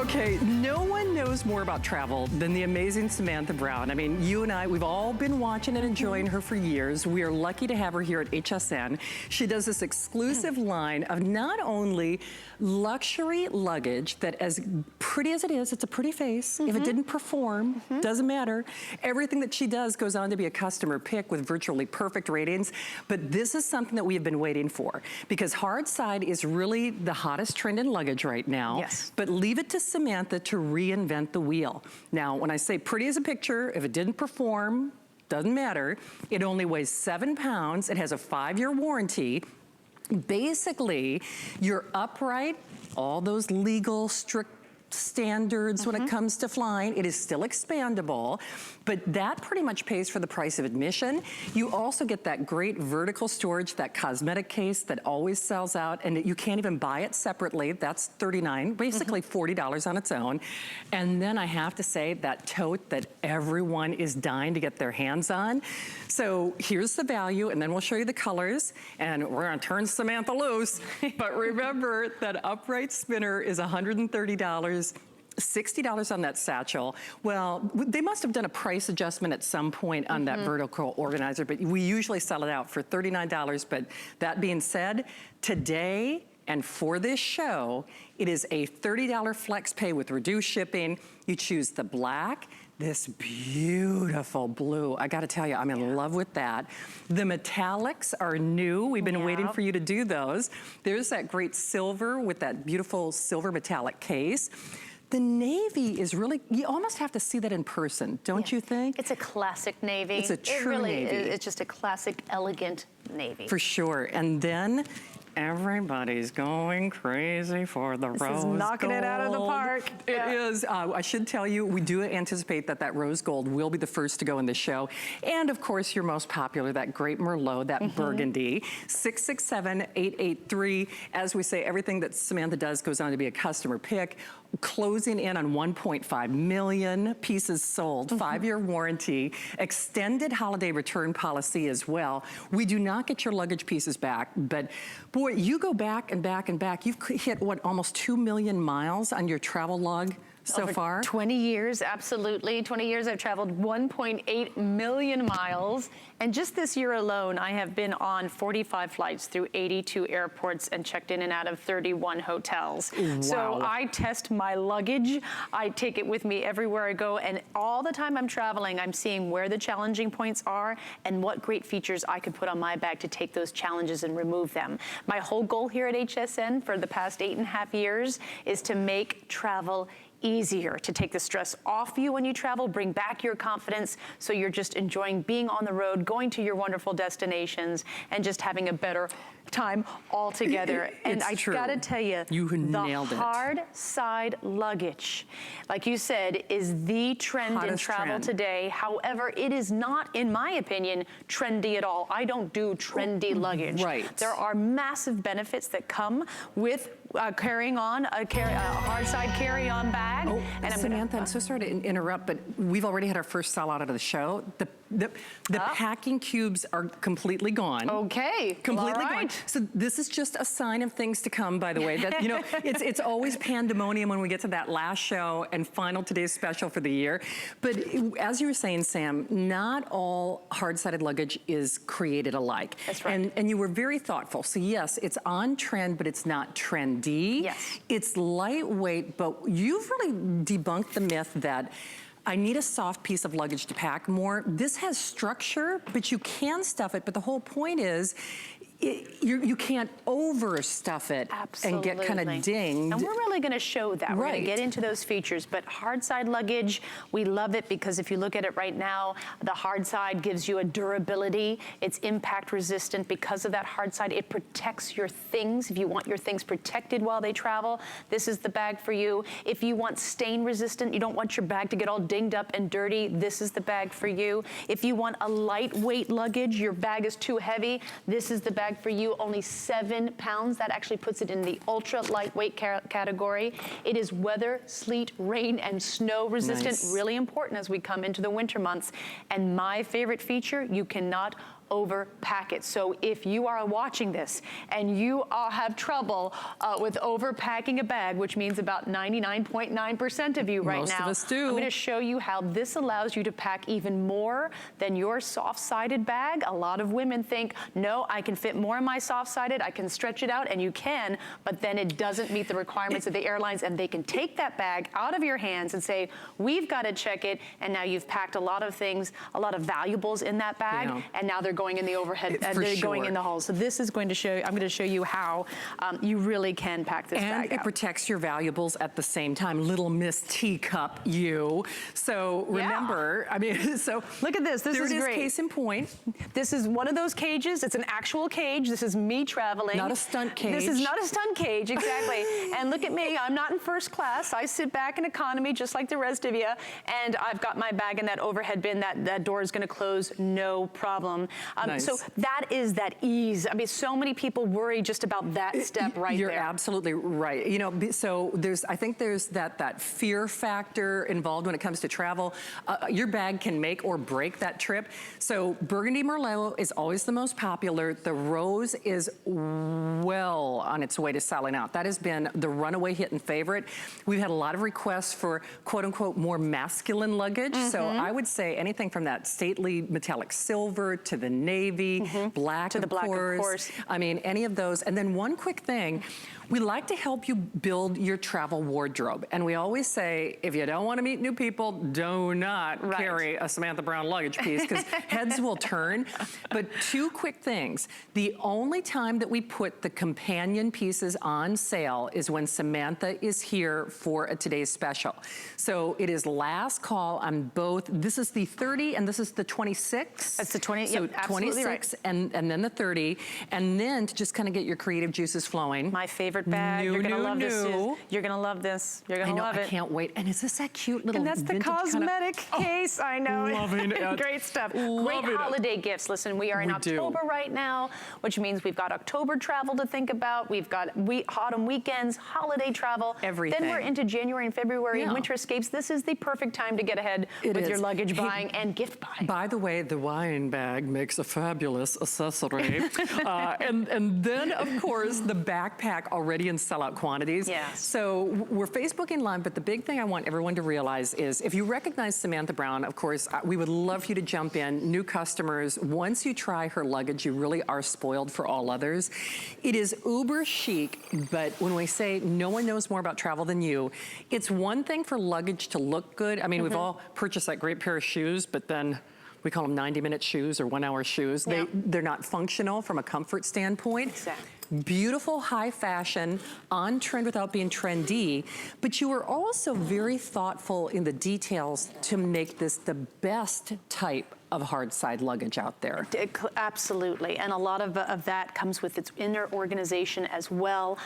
Okay, no one knows more about travel than the amazing Samantha Brown. I mean, you and I, we've all been watching and enjoying her for years. We are lucky to have her here at HSN. She does this exclusive line of not only luxury luggage that, as pretty as it is, it's a pretty face. If it didn't perform, doesn't matter. Everything that she does goes on to be a customer pick with virtually perfect ratings. But this is something that we have been waiting for, because Hardside is really the hottest trend in luggage right now. Yes. But leave it to Samantha to reinvent the wheel. Now, when I say pretty as a picture, if it didn't perform, doesn't matter. It only weighs 7 pounds. It has a 5-year warranty. Basically, you're upright, all those legal strict standards when it comes to flying. It is still expandable, but that pretty much pays for the price of admission. You also get that great vertical storage, that cosmetic case that always sells out, and you can't even buy it separately. That's $39, basically $40 on its own. And then I have to say, that tote that everyone is dying to get their hands on. So here's the value, and then we'll show you the colors, and we're gonna turn Samantha loose. But remember that upright spinner is $130. $60 on that satchel. Well, they must have done a price adjustment at some point on that vertical organizer, but we usually sell it out for $39. But that being said, today and for this show, it is a $30 flex pay with reduced shipping. You choose the black, this beautiful blue. I gotta tell you, I'm in love with that. The metallics are new. We've been waiting for you to do those. There's that great silver with that beautiful silver metallic case. The navy is really, you almost have to see that in person, don't you think? It's a classic navy. It's a true navy. It's just a classic, elegant navy. For sure. And then everybody's going crazy for the rose gold. This is knocking it out of the park. It is. I should tell you, we do anticipate that that rose gold will be the first to go in the show. And of course, your most popular, that great Merlot, that burgundy. 667-883. As we say, everything that Samantha does goes on to be a customer pick. Closing in on 1.5 million pieces sold, 5-year warranty, extended holiday return policy as well. We do not get your luggage pieces back, but boy, you go back and back and back. You've hit, what, almost 2 million miles on your travel log so far? 20 years, absolutely. 20 years, I've traveled 1.8 million miles. And just this year alone, I have been on 45 flights through 82 airports and checked in and out of 31 hotels. Wow. So I test my luggage. I take it with me everywhere I go. And all the time I'm traveling, I'm seeing where the challenging points are and what great features I could put on my bag to take those challenges and remove them. My whole goal here at HSN for the past 8.5 years is to make travel easier, to take the stress off you when you travel, bring back your confidence so you're just enjoying being on the road, going to your wonderful destinations, and just having a better time all together. And I gotta tell you, nailed it. The hard side luggage, like you said, is the trend in travel today. However, it is not, in my opinion, trendy at all. I don't do trendy luggage. Right. There are massive benefits that come with carrying on a hard side carry-on bag. Oh, and Samantha, I'm so sorry to interrupt, but we've already had our first sellout of the show. The packing cubes are completely gone. Okay, completely gone. So this is just a sign of things to come, by the way. That, you know, it's always pandemonium when we get to that last show and final today's special for the year. But as you were saying, Sam, not all hard-sided luggage is created alike. That's right. And you were very thoughtful. So yes, it's on trend, but it's not trendy. Yes. It's lightweight, but you've really debunked the myth that I need a soft piece of luggage to pack more. This has structure, but you can stuff it. But the whole point is, you can't overstuff it and get kind of dinged. And we're really going to show that. We're going to get into those features. But hard side luggage, we love it because if you look at it right now, the hard side gives you a durability. It's impact resistant because of that hard side. It protects your things. If you want your things protected while they travel, this is the bag for you. If you want stain resistant, you don't want your bag to get all dinged up and dirty, this is the bag for you. If you want a lightweight luggage, your bag is too heavy, this is the bag for you, only 7 pounds. That actually puts it in the ultra lightweight category. It is weather, sleet, rain, and snow resistant, really important as we come into the winter months. And my favorite feature, you cannot overpack it. So if you are watching this and you have trouble with overpacking a bag, which means about 99.9% of you right now. Most of us do. I'm gonna show you how this allows you to pack even more than your soft-sided bag. A lot of women think, no, I can fit more in my soft-sided, I can stretch it out, and you can, but then it doesn't meet the requirements of the airlines, and they can take that bag out of your hands and say, we've got to check it, and now you've packed a lot of things, a lot of valuables in that bag, and now they're going in the overhead, and they're going in the hull. So this is going to show you, I'm going to show you how you really can pack this bag And it protects your valuables at the same time. Little Miss Teacup, you. So remember, I mean, so look at this. This is great. Case in point. This is one of those cages. It's an actual cage. This is me traveling. Not a stunt cage. This is not a stunt cage, exactly. And look at me. I'm not in first class. I sit back in economy just like the rest of you. And I've got my bag in that overhead bin. That door is going to close, no problem. Nice. So that is that ease. I mean, so many people worry just about that step right there. You're absolutely right. You know, so I think there's that fear factor involved when it comes to travel. Your bag can make or break that trip. So Burgundy Merlot is always the most popular. The Rose is well on its way to selling out. That has been the runaway hit and favorite. We've had a lot of requests for quote unquote more masculine luggage. So I would say anything from that stately metallic silver to the navy, black, to the black, of course. I mean, any of those. And then one quick thing, we like to help you build your travel wardrobe. And we always say, if you don't want to meet new people, do not carry a Samantha Brown luggage piece, because heads will turn. But two quick things. The only time that we put the companion pieces on sale is when Samantha is here for a today's special. So it is last call on both. This is the 30 and this is the 26. That's the 20, so yep, absolutely 26 right. and then the 30. And then to just kind of get your creative juices flowing. My favorite bag. You're gonna love this. You're gonna love this. You're gonna love it. I can't wait. And is this that cute little? And that's the Cosmetic case. I know. Loving it. Great stuff. Great holiday gifts. Listen, we are in October right now, which means we've got October travel to think about. We've got autumn weekends, holiday travel. Everything. Then we're into January and February and winter escapes. This is the perfect time to get ahead with your luggage buying and gift buying. By the way, the wine bag makes a fabulous accessory. And then, of course, the backpack already in sellout quantities. Yes. So we're Facebooking Live, but the big thing I want everyone to realize is if you recognize Samantha Brown, of course, we would love for you to jump in. New customers, once you try her luggage, you really are spoiled for all others. It is uber chic, but when we say no one knows more about travel than you, it's one thing for luggage to look good. I mean, we've all purchased that great pair of shoes, but then we call them 90-minute shoes or 1-hour shoes. Yeah. They're not functional from a comfort standpoint. Exactly. Beautiful, high fashion, on trend without being trendy, but you are also very thoughtful in the details to make this the best type of hard side luggage out there. Absolutely, and a lot of that comes with its inner organization as well.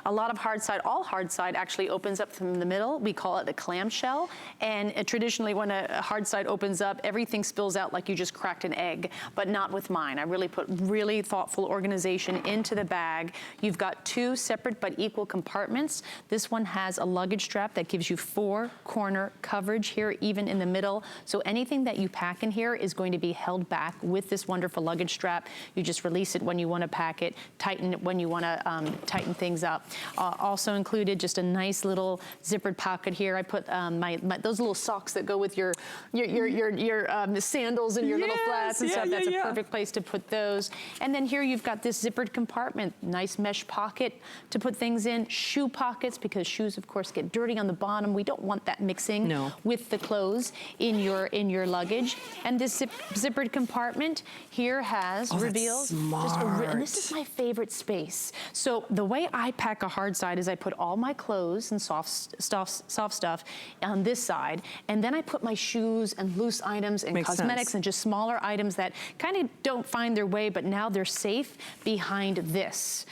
A lot of hard side, all hard side actually opens up from the middle. We call it a clamshell, and traditionally when a hard side opens up, everything spills out like you just cracked an egg, but not with mine. I really put really thoughtful organization into the bag. You've got two separate but equal compartments. This one has a luggage strap that gives you 4-corner coverage here, even in the middle, so anything that you pack in here is going to be held back with this wonderful luggage strap. You just release it when you want to pack it, tighten it when you want to tighten things up. Also included just a nice little zippered pocket here. I put those little socks that go with your sandals and your little flats and stuff. That's a perfect place to put those. And then here you've got this zippered compartment, nice mesh pocket to put things in, shoe pockets, because shoes of course get dirty on the bottom. We don't want that mixing with the clothes in your luggage. And this zippered compartment here has reveals. And this is my favorite space. So the way I pack a hard side is I put all my clothes and soft stuff on this side, and then I put my shoes and loose items and cosmetics and just smaller items that kind of don't find their way, but now they're safe behind this.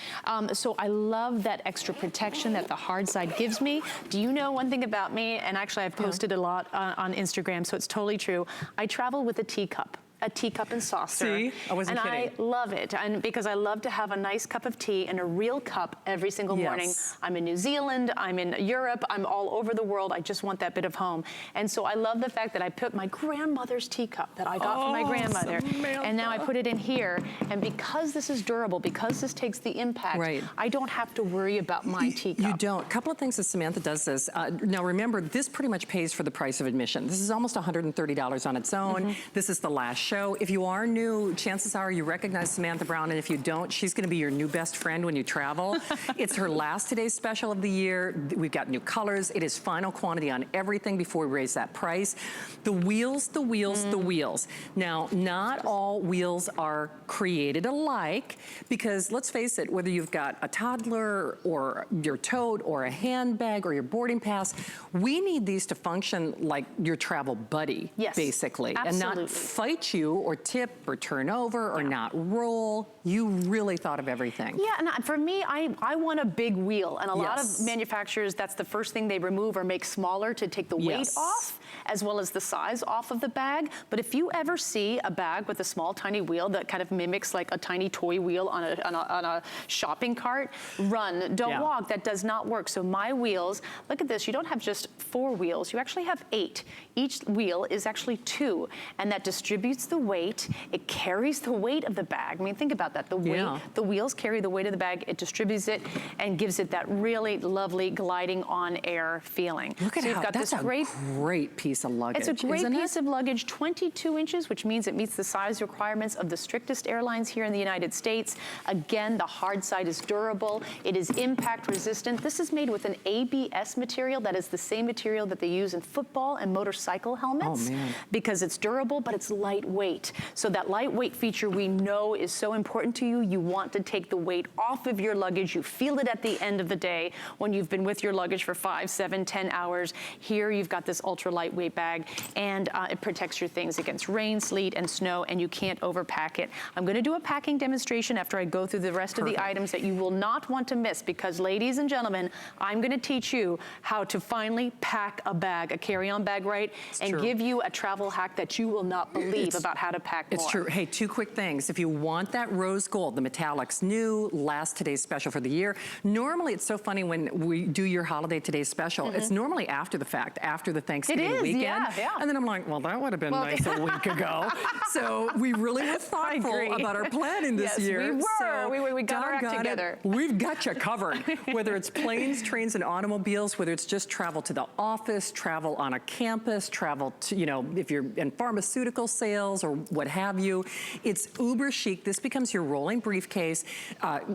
So I love that extra protection that the hard side gives me. Do you know one thing about me? And actually I've posted a lot on Instagram, so it's totally true. I travel with a teacup. a teacup and saucer. See? I wasn't kidding. And I love it, and because I love to have a nice cup of tea and a real cup every single morning. I'm in New Zealand, I'm in Europe, I'm all over the world. I just want that bit of home. And so I love the fact that I put my grandmother's teacup that I got from my grandmother, Samantha. and now I put it in here. And because this is durable, because this takes the impact, I don't have to worry about my teacup. You don't. A couple of things that Samantha does this. Now remember, this pretty much pays for the price of admission. This is almost $130 on its own. This is the last show. If you are new, chances are you recognize Samantha Brown, and if you don't, she's gonna be your new best friend when you travel. It's her last today's special of the year. We've got new colors. It is final quantity on everything before we raise that price. The wheels, the wheels, the wheels. Now, not all wheels are created alike, because let's face it, whether you've got a toddler or your tote or a handbag or your boarding pass, we need these to function like your travel buddy, basically, and not fight you or tip or turn over or not roll. You really thought of everything. Yeah, and for me, I want a big wheel, and a lot of manufacturers, that's the first thing they remove or make smaller to take the weight off, as well as the size off of the bag. But if you ever see a bag with a small, tiny wheel that kind of mimics like a tiny toy wheel on a shopping cart, run, don't walk. That does not work. So my wheels, look at this, you don't have just 4 wheels, you actually have 8. Each wheel is actually 2, and that distributes the weight. It carries the weight of the bag. I mean, think about that. The weight, the wheels carry the weight of the bag, it distributes it, and gives it that really lovely gliding on air feeling. Look at so how, that's a great piece of luggage. It's a great piece of luggage, 22 inches, which means it meets the size requirements of the strictest airlines here in the United States. Again, the hard side is durable. It is impact resistant. This is made with an ABS material that is the same material that they use in football and motorcycle helmets, because it's durable, but it's lightweight. So that lightweight feature we know is so important to you. You want to take the weight off of your luggage. You feel it at the end of the day when you've been with your luggage for 5, 7, 10 hours. Here you've got this ultra lightweight bag, and it protects your things against rain, sleet, and snow, and you can't overpack it. I'm gonna do a packing demonstration after I go through the rest of the items that you will not want to miss, because ladies and gentlemen, I'm gonna teach you how to finally pack a bag, a carry-on bag right, and give you a travel hack that you will not believe about how to pack more. It's true. Hey, 2 quick things. If you want that rose gold, the metallic's new, last today's special for the year. Normally, it's so funny when we do your holiday today's special, it's normally after the fact, after the Thanksgiving weekend. And then I'm like, well, that would have been nice a week ago. So we really were thoughtful about our planning this year. We were. So we got our act together. We've got you covered. Whether it's planes, trains, and automobiles, whether it's just travel to the office, travel on a campus, travel to, you know, if you're in pharmaceutical sales or what have you, it's uber chic. This becomes your rolling briefcase.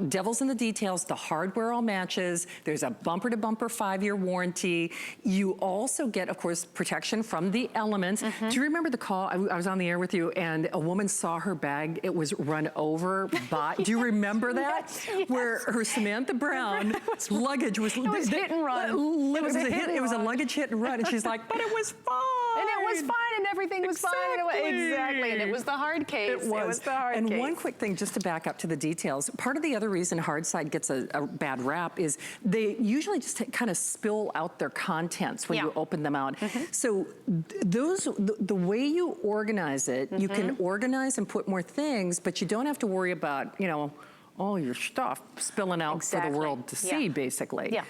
Devil's in the details. The hardware all matches. There's a bumper-to-bumper 5-year warranty. You also get, of course, protection from the elements. Do you remember the call? I was on the air with you, and a woman saw her bag. It was run over by, do you remember that? Where her Samantha Brown luggage was... It was hit and run. It was a luggage hit and run, and she's like, but it was fine. And it was fine, and everything was fine. Exactly, and it was the hard case. It was the hard case. And one quick thing, just to back up to the details, part of the other reason Hardside gets a bad rap is they usually just kind of spill out their contents when you open them out. So the way you organize it, you can organize and put more things, but you don't have to worry about, you know, all your stuff spilling out for the world to see, basically.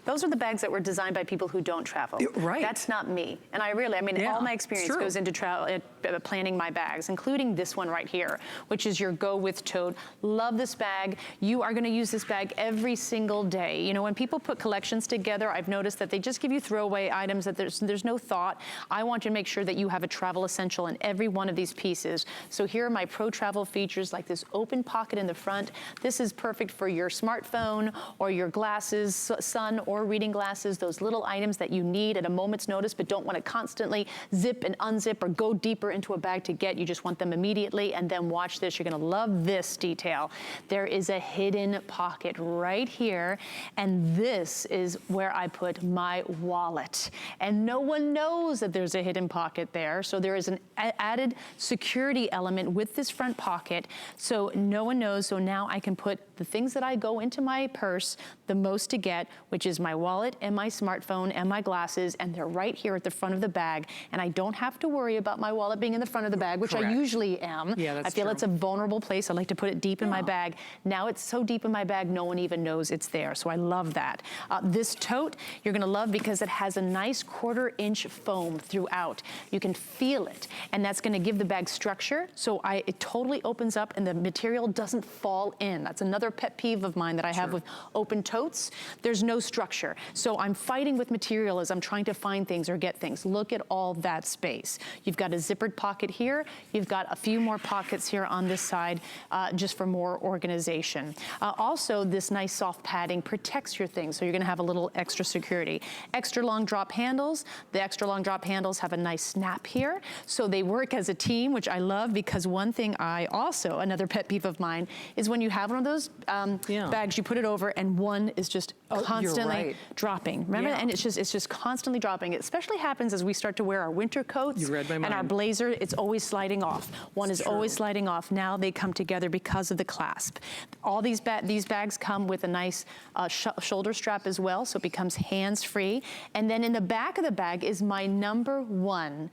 Those are the bags that were designed by people who don't travel. That's not me. And I mean, all my experience goes into planning my bags, including this one right here, which is your Go With Tote. Love this bag. You are gonna use this bag every single day. You know, when people put collections together, I've noticed that they just give you throwaway items, that there's no thought. I want you to make sure that you have a travel essential in every one of these pieces. So here are my pro travel features, like this open pocket in the front. This is perfect for your smartphone or your glasses, sun or reading glasses, those little items that you need at a moment's notice but don't want to constantly zip and unzip or go deeper into a bag to get. You just want them immediately. And then watch this. You're going to love this detail. There is a hidden pocket right here, and this is where I put my wallet. And no one knows that there's a hidden pocket there. So there is an added security element with this front pocket, so no one knows. So now I can put the things that I go into my purse the most to get, which is my wallet and my smartphone and my glasses, and they're right here at the front of the bag, and I don't have to worry about my wallet being in the front of the bag, which I usually am. Yeah, that's I feel true. it's a vulnerable place. I like to put it deep in my bag. Now it's so deep in my bag, no one even knows it's there, so I love that. This tote, you're gonna love because it has a nice 1/4-inch foam throughout. You can feel it, and that's gonna give the bag structure, so it totally opens up and the material doesn't fall in. That's another pet peeve of mine that I have with open totes. There's no structure. So I'm fighting with material as I'm trying to find things or get things. Look at all that space. You've got a zippered pocket here. You've got a few more pockets here on this side just for more organization. Also, this nice soft padding protects your things, so you're gonna have a little extra security. Extra long drop handles. The extra long drop handles have a nice snap here, so they work as a team, which I love, because one thing another pet peeve of mine is when you have one of those bags, you put it over and one is just constantly dropping. Remember? And it's just constantly dropping. It especially happens as we start to wear our winter coats and our blazer. It's always sliding off. One is always sliding off. Now they come together because of the clasp. All these bags come with a nice shoulder strap as well, so it becomes hands-free. And then in the back of the bag is my #1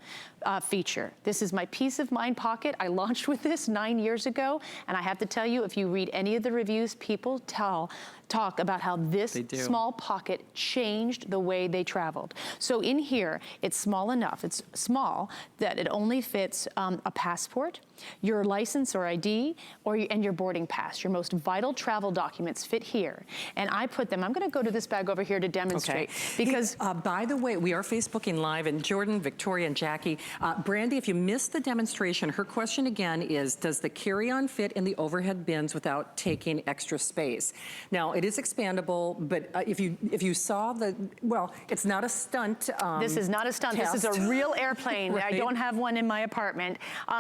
feature. This is my peace of mind pocket. I launched with this 9 years ago, and I have to tell you, if you read any of the reviews, people talk about how this small pocket changed the way they traveled. So in here, it's small enough, it's small, that it only fits a passport, your license or ID, and your boarding pass. Your most vital travel documents fit here. And I put them, I'm gonna go to this bag over here to demonstrate. Because by the way, we are Facebooking Live, and Jordan, Victoria, and Jackie. Brandy, if you missed the demonstration, her question again is, does the carry-on fit in the overhead bins without taking extra space? Now, it is expandable, but if you saw well, it's not a stunt This is not a stunt. test. This is a real airplane. Right? I don't have one in my apartment.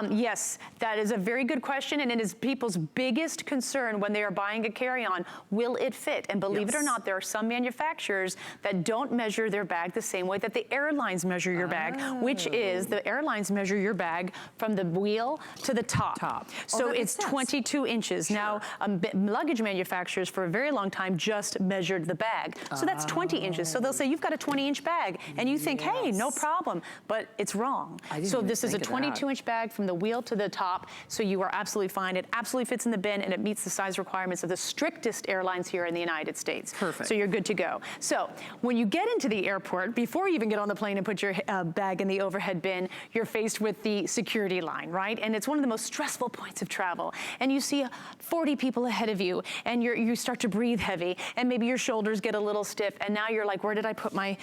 Yes, that is a very good question, and it is people's biggest concern when they are buying a carry-on. Will it fit? And believe it or not, there are some manufacturers that don't measure their bag the same way that the airlines measure your bag, which is the airlines measure your bag from the wheel to the top. So it's 22 inches. Now, luggage manufacturers for a very long time just measured the bag. So that's 20 inches. So they'll say, you've got a 20-inch bag. And you think, hey, no problem. But it's wrong. So this is a 22-inch bag from the wheel to the top. So you are absolutely fine. It absolutely fits in the bin, and it meets the size requirements of the strictest airlines here in the United States. Perfect. So you're good to go. So when you get into the airport, before you even get on the plane and put your bag in the overhead bin, you're faced with the security line, right? And it's one of the most stressful points of travel. And you see 40 people ahead of you, and you start to breathe heavy, and maybe your shoulders get a little stiff, and now you're like, where did I put my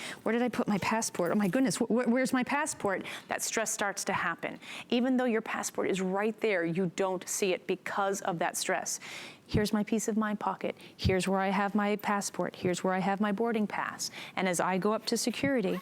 passport? Oh my goodness, where's my passport? That stress starts to happen. Even though your passport is right there, you don't see it because of that stress. Here's my peace of mind pocket. Here's where I have my passport. Here's where I have my boarding pass. And as I go up to security,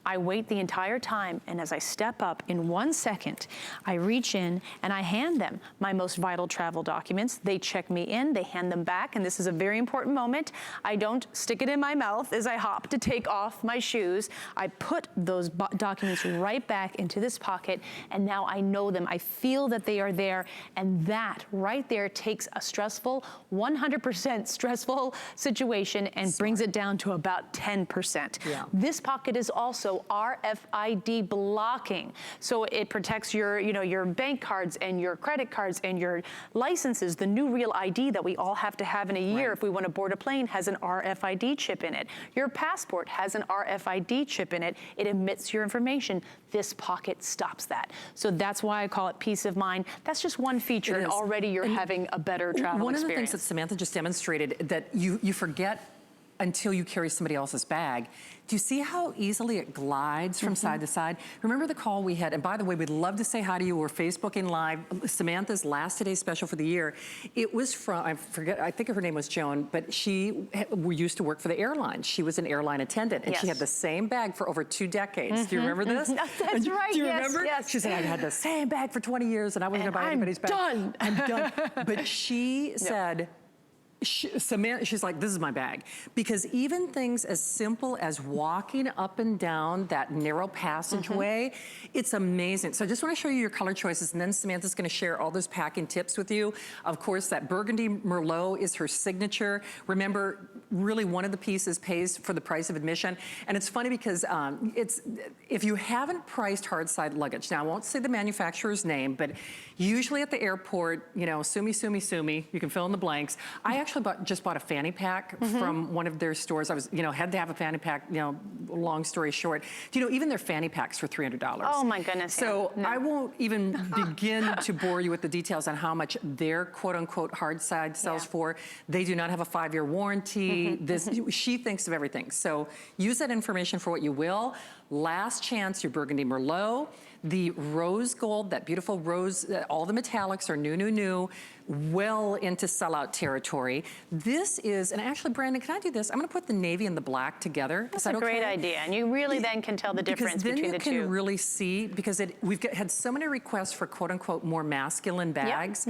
I wait the entire time, and as I step up in 1 second, I reach in and I hand them my most vital travel documents. They check me in, they hand them back, and this is a very important moment. I don't stick it in my mouth as I hop to take off my shoes. I put those documents right back into this pocket, and now I know them. I feel that they are there, and that right there takes a stressful, 100% stressful situation and brings it down to about 10%. This pocket is also RFID blocking. So it protects your bank cards and your credit cards and your licenses. The new Real ID that we all have to have in a year if we want to board a plane has an RFID chip in it. Your passport has an RFID chip in it. It emits your information. This pocket stops that. So that's why I call it peace of mind. That's just one feature, and already you're having a better travel experience. One of the things that Samantha just demonstrated that you forget until you carry somebody else's bag. Do you see how easily it glides from side to side? Remember the call we had, and by the way, we'd love to say hi to you. We're Facebooking Live. Samantha's last Today special for the year. It was from, I think her name was Joan, but she used to work for the airlines. She was an airline attendant, and she had the same bag for over 2 decades. Do you remember this? That's right, Do you remember? She said, I had the same bag for 20 years, and I wasn't gonna buy anybody's bag. I'm done. But she said, Samantha, she's like, this is my bag. Because even things as simple as walking up and down that narrow passageway, it's amazing. So I just want to show you your color choices, and then Samantha's going to share all those packing tips with you. Of course, that burgundy Merlot is her signature. Remember, really one of the pieces pays for the price of admission. And it's funny because if you haven't priced Hardside luggage, now I won't say the manufacturer's name, but usually at the airport, you know, sue me, you can fill in the blanks. I actually just bought a fanny pack from one of their stores. I was, you know, had to have a fanny pack, you know, long story short. Do you know, even their fanny packs for $300. Oh my goodness. So I won't even begin to bore you with the details on how much their quote unquote Hardside sells for. They do not have a 5-year warranty. She thinks of everything. So use that information for what you will. Last chance, your Burgundy Merlot. The rose gold, that beautiful rose, all the metallics are new, well into sellout territory. This is, and actually, Brandon, can I do this? I'm gonna put the navy and the black together. That's a great idea, and you really then can tell the difference between the two. Because then you can really see, because we've had so many requests for quote-unquote more masculine bags.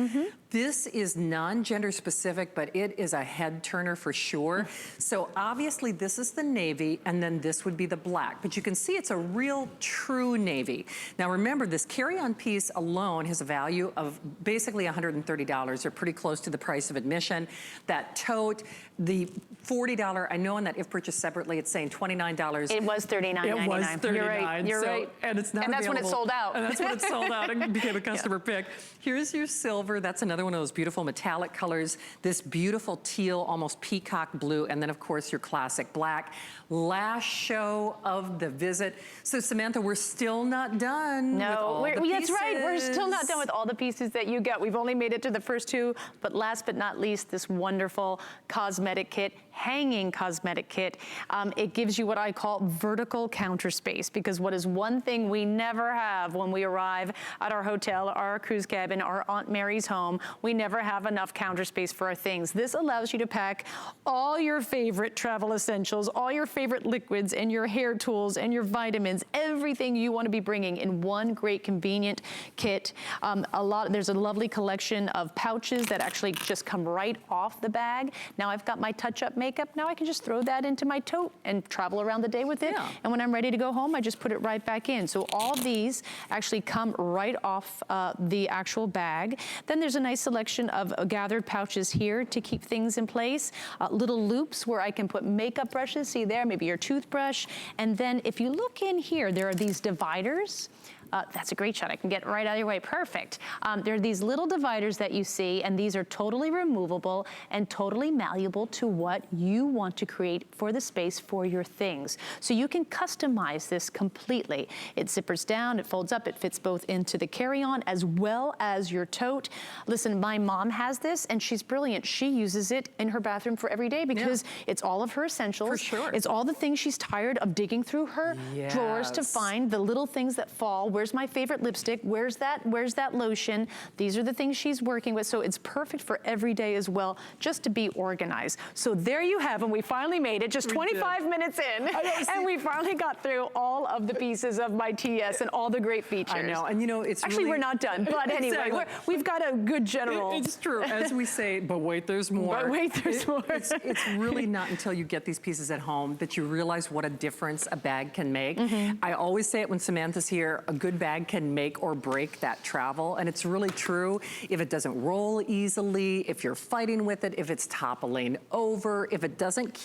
This is non-gender specific, but it is a head turner for sure. So obviously this is the navy, and then this would be the black. But you can see it's a real, true navy. Now remember, this carry-on piece alone has a value of basically $130, or pretty close to the price of admission. That tote, the $40, I know on that if purchased separately, it's saying $29. It was $39.99. It was $39. You're right. And it's not And that's when it sold out. And that's when it sold out and became a customer pick. Here's your silver. That's another one of those beautiful metallic colors. This beautiful teal, almost peacock blue, and then of course your classic black. Last show of the visit. So Samantha, we're still not done with all the pieces. That's right. We're still not done with all the pieces that you got. We've only made it to the first two, but last but not least, this wonderful cosmetic kit, hanging cosmetic kit. It gives you what I call vertical counter space, because what is one thing we never have when we arrive at our hotel, our cruise cabin, our Aunt Mary's home, we never have enough counter space for our things. This allows you to pack all your favorite travel essentials, all your favorite liquids and your hair tools and your vitamins, everything you want to be bringing in one great convenient kit. There's a lovely collection of pouches that actually just come right off the bag. Now I've got my touch-up makeup. Now I can just throw that into my tote and travel around the day with it. And when I'm ready to go home, I just put it right back in. So all of these actually come right off the actual bag. Then there's a nice selection of gathered pouches here to keep things in place. Little loops where I can put makeup brushes, see there, maybe your toothbrush. And then if you look in here, there are these dividers. That's a great shot. I can get right out of your way. Perfect. There are these little dividers that you see, and these are totally removable and totally malleable to what you want to create for the space for your things. So you can customize this completely. It zippers down, it folds up, it fits both into the carry-on as well as your tote. Listen, my mom has this, and she's brilliant. She uses it in her bathroom for every day because it's all of her essentials. For sure. It's all the things she's tired of digging through her drawers to find, the little things that fall. Where's my favorite lipstick? Where's that lotion? These are the things she's working with. So it's perfect for every day as well, just to be organized. So there you have, and we finally made it, just 25 minutes in, and we finally got through all of the pieces of my TS and all the great features. I know, and you know, it's actually, we're not done, but anyway, we've got a good general. It's true, as we say, but wait, there's more. But wait, there's more. It's really not until you get these pieces at home that you realize what a difference a bag can make. I always say it when Samantha's here, a good bag can make or break that travel, and it's really true. If it doesn't roll easily, if you're fighting with it, if it's toppling over, if it doesn't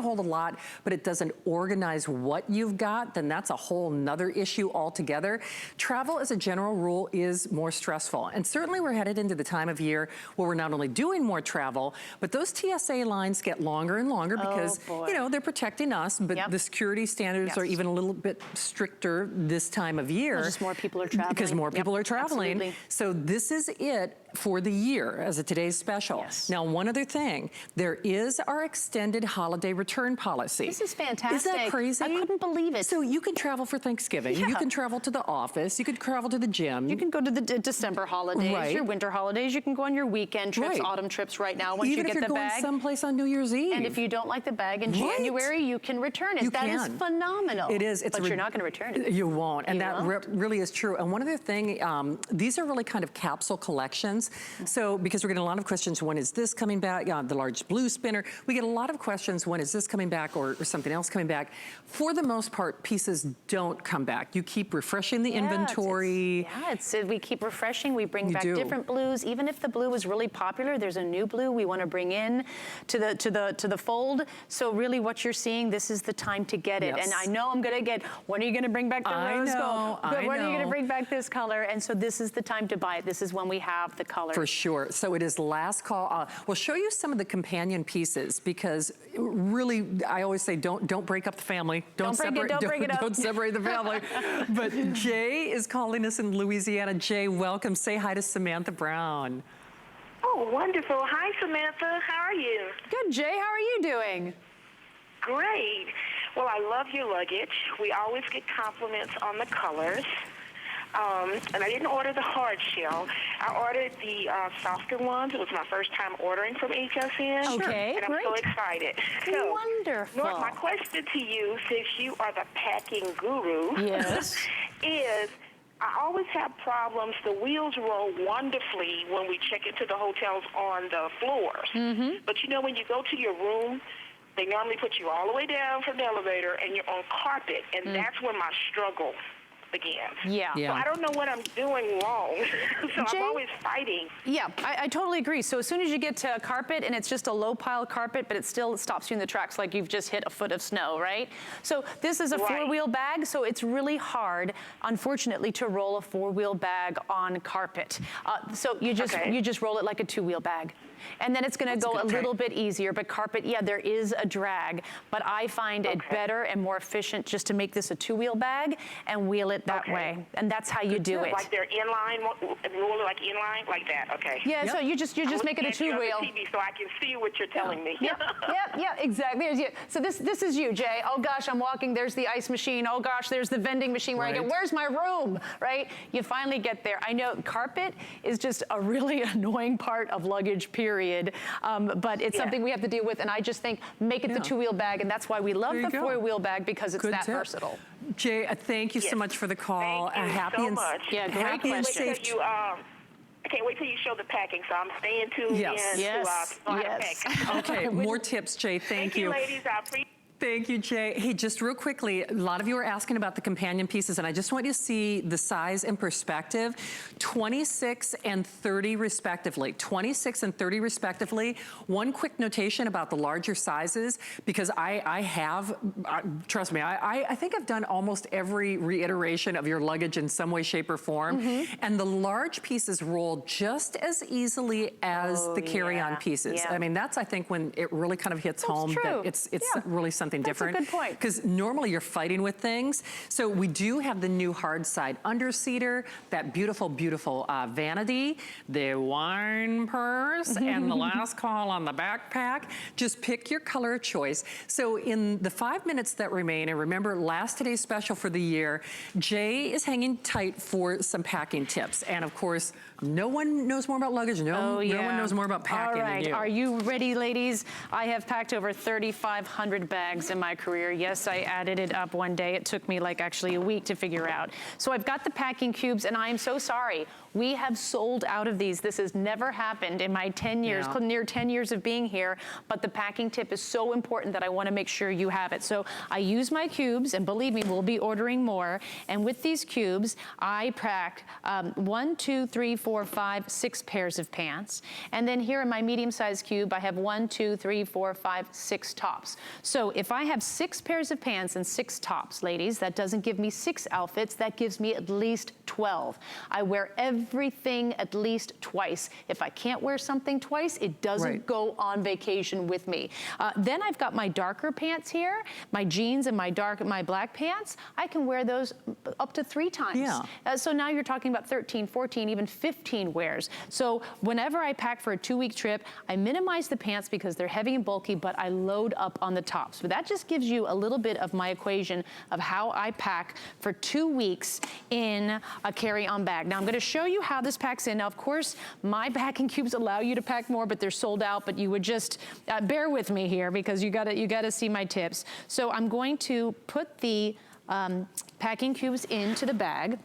hold a lot, but it doesn't organize what you've got, then that's a whole nother issue altogether. Travel as a general rule is more stressful, and certainly we're headed into the time of year where we're not only doing more travel, but those TSA lines get longer and longer because, you know, they're protecting us, but the security standards are even a little bit stricter this time of year. Just more people are traveling. Because more people are traveling. Absolutely. So this is it for the year as a today's special. Now, one other thing, there is our extended holiday return policy. This is fantastic. Isn't that crazy? I couldn't believe it. So you can travel for Thanksgiving. You can travel to the office. You could travel to the gym. You can go to the December holidays, your winter holidays. You can go on your weekend trips, autumn trips right now once Even you get the bag. Even if you're going someplace on New Year's Eve. And if you don't like the bag in January, you can return it. That is phenomenal. It is. But you're not going to return it. You won't. And that really is true. And one other thing, these are really kind of capsule collections. questions. So, because we're getting a lot of questions, when is this coming back? The large blue spinner. We get a lot of questions, when is this coming back or something else coming back? For the most part, pieces don't come back. You keep refreshing the inventory. We keep refreshing. We bring back different blues. Even if the blue is really popular, there's a new blue we want to bring in to the fold. So really what you're seeing, this is the time to get it. And I know I'm going to get, when are you going to bring back the rose gold? When are you going to bring back this color? And so this is the time to buy it. This is when we have the color. For sure. So it is last call. We'll show you some of the companion pieces because really, I always say, don't break up the family. Don't break it up. Don't separate the family. But Jay is calling us in Louisiana. Jay, welcome. Say hi to Samantha Brown. Oh, wonderful. Hi, Samantha. How are you? Good, Jay. How are you doing? Great. Well, I love your luggage. We always get compliments on the colors. And I didn't order the hard shell. I ordered the softer ones. It was my first time ordering from HSN. Okay, and I'm so excited. So, wonderful. North, my question to you, since you are the packing guru, is I always have problems. The wheels roll wonderfully when we check into the hotels on the floors. But you know, when you go to your room, they normally put you all the way down from the elevator and you're on carpet, and that's when my struggle begins. So I don't know what I'm doing wrong. So Jay, I'm always fighting. I totally agree. So as soon as you get to a carpet and it's just a low pile carpet, but it still stops you in the tracks like you've just hit a foot of snow, right? So this is a four-wheel bag, so it's really hard, unfortunately, to roll a four-wheel bag on carpet. So you just roll it like a two-wheel bag. And then it's going to go a little bit easier, but carpet, there is a drag, but I find it better and more efficient just to make this a two-wheel bag and wheel it that way. And that's how you do it. Like they're inline, roll it like inline, like that, so you just make it a two-wheel. TV so I can see what you're telling me. Exactly. So this is you, Jay. Oh gosh, I'm walking, there's the ice machine. Oh gosh, there's the vending machine where I get, where's my room, right? You finally get there. I know carpet is just a really annoying part of luggage, period. But it's something we have to deal with, and I just think make it the two-wheel bag, and that's why we love the four-wheel bag, because it's that versatile. Jay, thank you so much for the call. Thank you so much. Great question. I can't wait till you show the packing, so I'm staying tuned in to start packing. Okay, more tips, Jay. Thank you. Thank you, ladies. I appreciate. Thank you, Jay. Hey, just real quickly, a lot of you are asking about the companion pieces, and I just want you to see the size and perspective. 26 and 30 respectively. 26 and 30 respectively. One quick notation about the larger sizes, because I have, trust me, I think I've done almost every reiteration of your luggage in some way, shape, or form. And the large pieces roll just as easily as the carry-on pieces. I mean, that's, I think, when it really kind of hits home that it's really something different. That's a good point. Because normally you're fighting with things. So we do have the new Hardside underseater, that beautiful, beautiful vanity, the wine purse, and the last call on the backpack. Just pick your color of choice. So in the 5 minutes that remain, and remember, last today's special for the year, Jay is hanging tight for some packing tips. And of course, no one knows more about luggage. No one knows more about packing than you. Are you ready, ladies? I have packed over 3,500 bags in my career. Yes, I added it up one day. It took me like actually a week to figure out. So I've got the packing cubes, and I am so sorry. We have sold out of these. This has never happened in my 10 years, near 10 years of being here, but the packing tip is so important that I want to make sure you have it. So I use my cubes, and believe me, we'll be ordering more. And with these cubes, I packed 1, 2, 3, 4, 5, 6 pairs of pants. And then here in my medium-sized cube, I have 1, 2, 3, 4, 5, 6 tops. So if I have 6 pairs of pants and 6 tops, ladies, that doesn't give me 6 outfits. That gives me at least 12. I wear everything at least twice. If I can't wear something twice, it doesn't go on vacation with me. Then I've got my darker pants here, my jeans and my black pants. I can wear those up to 3 times. So now you're talking about 13, 14, even 15 wears. So whenever I pack for a 2-week trip, I minimize the pants because they're heavy and bulky, but I load up on the tops. So that just gives you a little bit of my equation of how I pack for 2 weeks in a carry-on bag. Now I'm gonna show you how this packs in. Now, of course, my packing cubes allow you to pack more, but they're sold out, but you would just bear with me here because you gotta see my tips. So I'm going to put the packing cubes into the bag.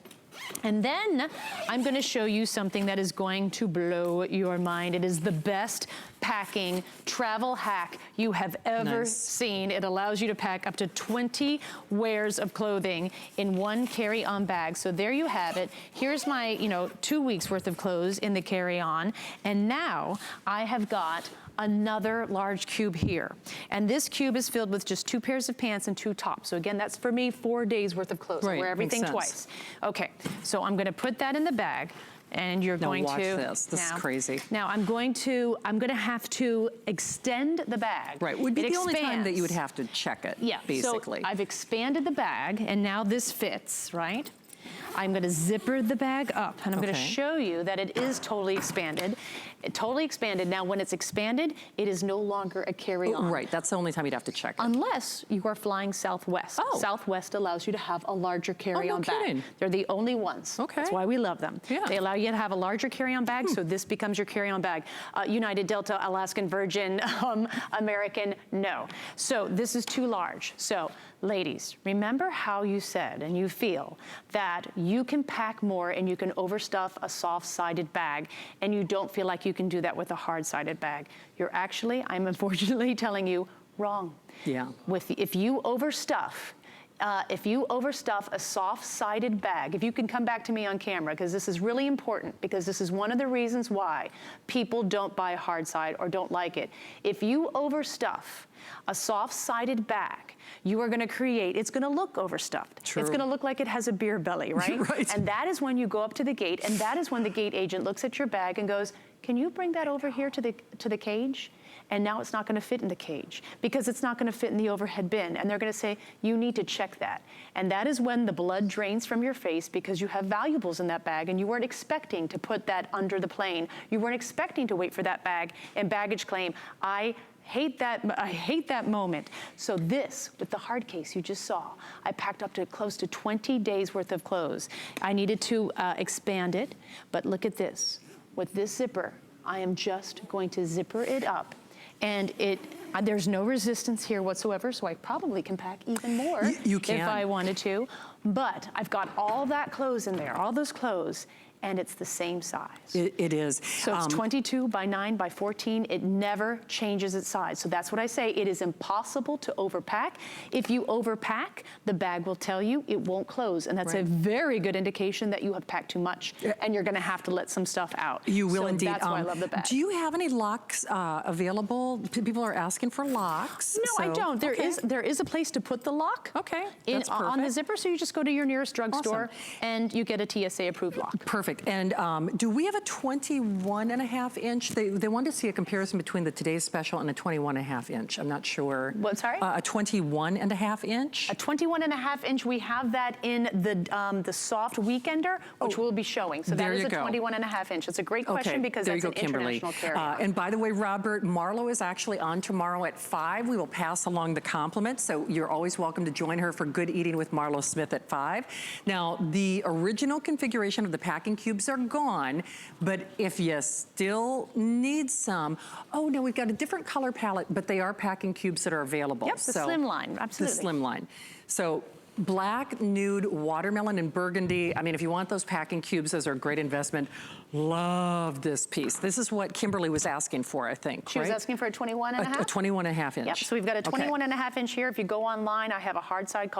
And then I'm gonna show you something that is going to blow your mind. It is the best packing travel hack you have ever seen. It allows you to pack up to 20 wears of clothing in one carry-on bag. So there you have it. Here's my, 2 weeks worth of clothes in the carry-on. And now I have got another large cube here. And this cube is filled with just 2 pairs of pants and 2 tops. So again, that's for me 4 days worth of clothes. I wear everything twice. Okay, so I'm gonna put that in the bag. And you're going to watch this. This is crazy. Now I'm going to have to extend the bag. Right, would be the only time that you would have to check it. Yeah, basically. So I've expanded the bag, and now this fits, right? I'm gonna zipper the bag up, and I'm gonna show you that it is totally expanded. Totally expanded. Now, when it's expanded, it is no longer a carry-on. Right, that's the only time you'd have to check it. Unless you are flying Southwest. Oh. Southwest allows you to have a larger carry-on bag. Kidding. They're the only ones. Okay. That's why we love them. Yeah. They allow you to have a larger carry-on bag, so this becomes your carry-on bag. United, Delta, Alaskan, Virgin, American, no. So this is too large. So ladies, remember how you said and you feel that you can pack more and you can overstuff a soft-sided bag, and you don't feel like you can do that with a hard-sided bag. You're actually, I'm unfortunately telling you, wrong. Yeah. If you overstuff a soft-sided bag, if you can come back to me on camera, because this is really important, because this is one of the reasons why people don't buy hard side or don't like it. If you overstuff a soft-sided bag, you are gonna create, it's gonna look overstuffed. True. It's gonna look like it has a beer belly, right? Right. And that is when you go up to the gate, and that is when the gate agent looks at your bag and goes, can you bring that over here to the cage? And now it's not gonna fit in the cage because it's not gonna fit in the overhead bin. And they're gonna say, you need to check that. And that is when the blood drains from your face because you have valuables in that bag and you weren't expecting to put that under the plane. You weren't expecting to wait for that bag and baggage claim. I hate that moment. So this, with the hard case you just saw, I packed up to close to 20 days worth of clothes. I needed to expand it, but look at this. With this zipper, I am just going to zipper it up. And there's no resistance here whatsoever, so I probably can pack even more if I wanted to. But I've got all that clothes in there, all those clothes, and it's the same size. It is. So it's 22 by 9 by 14. It never changes its size. So that's what I say. It is impossible to overpack. If you overpack, the bag will tell you it won't close. And that's a very good indication that you have packed too much and you're gonna have to let some stuff out. You will indeed. That's why I love the bag. Do you have any locks available? People are asking for locks. No, I don't. There is a place to put the lock. Okay, that's perfect. On the zipper, so you just go to your nearest drugstore and you get a TSA approved lock. Perfect. And do we have a 21.5 inch? They wanted to see a comparison between the Today's Special and a 21.5 inch. I'm not sure. What, sorry? A 21.5 inch? A 21.5 inch, we have that in the soft weekender, which we'll be showing. So that is a 21.5 inch. It's a great question because that's an international carry-on. And by the way, Robert, Marlo is actually on tomorrow at 5. We will pass along the compliment, so you're always welcome to join her for Good Eating with Marlo Smith at 5. Now, the original configuration of the packing cubes are gone, but if you still need some, oh no, we've got a different color palette, but they are packing cubes that are available. Yep, the slim line, absolutely. The slim line. So black, nude, watermelon, and burgundy. I mean, if you want those packing cubes, those are a great investment. Love this piece. This is what Kimberly was asking for, I think, She was asking for a 21.5? A 21.5 inch. Yep, so we've got a 21.5 inch here. If you go online, I have a hard side called